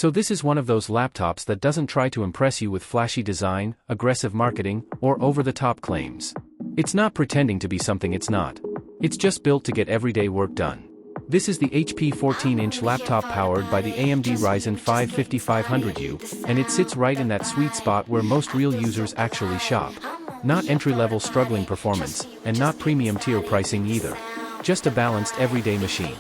So this is one of those laptops that doesn't try to impress you with flashy design, aggressive marketing, or over-the-top claims. It's not pretending to be something it's not. It's just built to get everyday work done. This is the HP 14-inch laptop powered by the AMD Ryzen 5 5500U, and it sits right in that sweet spot where most real users actually shop. Not entry-level struggling performance, and not premium tier pricing either. Just a balanced everyday machine.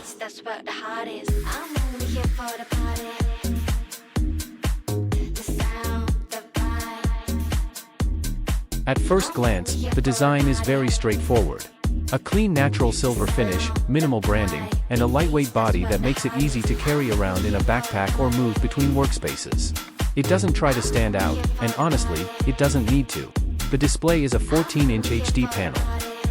At first glance, the design is very straightforward. A clean natural silver finish, minimal branding, and a lightweight body that makes it easy to carry around in a backpack or move between workspaces. It doesn't try to stand out, and honestly, it doesn't need to. The display is a 14-inch HD panel.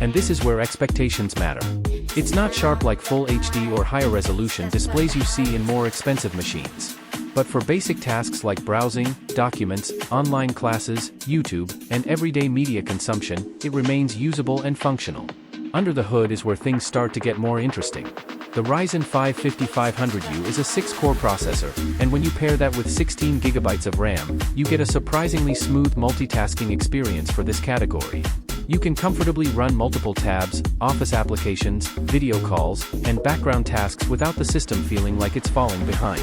And this is where expectations matter. It's not sharp like Full HD or higher resolution displays you see in more expensive machines. But for basic tasks like browsing, documents, online classes, YouTube, and everyday media consumption, it remains usable and functional. Under the hood is where things start to get more interesting. The Ryzen 5 5500U is a 6-core processor, and when you pair that with 16 GB of RAM, you get a surprisingly smooth multitasking experience for this category. You can comfortably run multiple tabs, office applications, video calls, and background tasks without the system feeling like it's falling behind.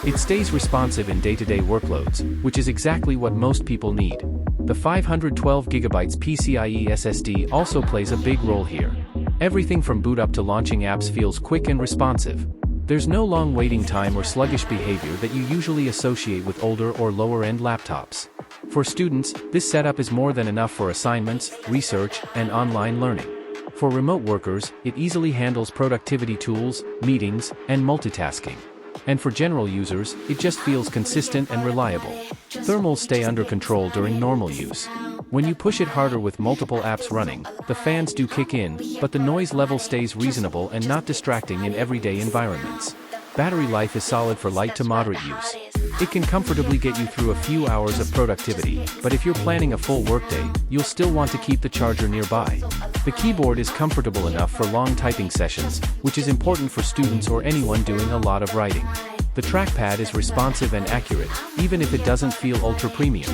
It stays responsive in day-to-day workloads, which is exactly what most people need. The 512GB PCIe SSD also plays a big role here. Everything from boot up to launching apps feels quick and responsive. There's no long waiting time or sluggish behavior that you usually associate with older or lower-end laptops. For students, this setup is more than enough for assignments, research, and online learning. For remote workers, it easily handles productivity tools, meetings, and multitasking. And for general users, it just feels consistent and reliable. Thermals stay under control during normal use. When you push it harder with multiple apps running, the fans do kick in, but the noise level stays reasonable and not distracting in everyday environments. Battery life is solid for light to moderate use. It can comfortably get you through a few hours of productivity, but if you're planning a full workday, you'll still want to keep the charger nearby. The keyboard is comfortable enough for long typing sessions, which is important for students or anyone doing a lot of writing. The trackpad is responsive and accurate, even if it doesn't feel ultra-premium.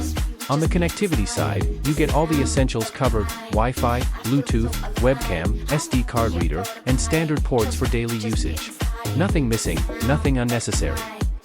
On the connectivity side, you get all the essentials covered: Wi-Fi, Bluetooth, webcam, SD card reader, and standard ports for daily usage. Nothing missing, nothing unnecessary.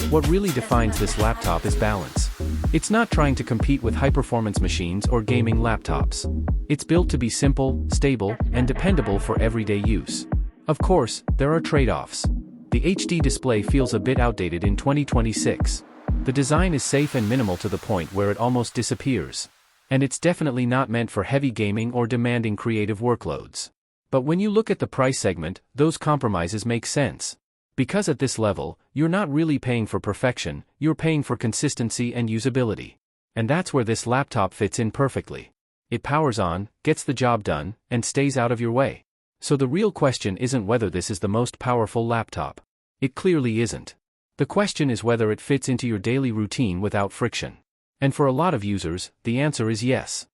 What really defines this laptop is balance. It's not trying to compete with high-performance machines or gaming laptops. It's built to be simple, stable, and dependable for everyday use. Of course, there are trade-offs. The HD display feels a bit outdated in 2026. The design is safe and minimal to the point where it almost disappears. And it's definitely not meant for heavy gaming or demanding creative workloads. But when you look at the price segment, those compromises make sense. Because at this level, you're not really paying for perfection, you're paying for consistency and usability. And that's where this laptop fits in perfectly. It powers on, gets the job done, and stays out of your way. So the real question isn't whether this is the most powerful laptop. It clearly isn't. The question is whether it fits into your daily routine without friction. And for a lot of users, the answer is yes.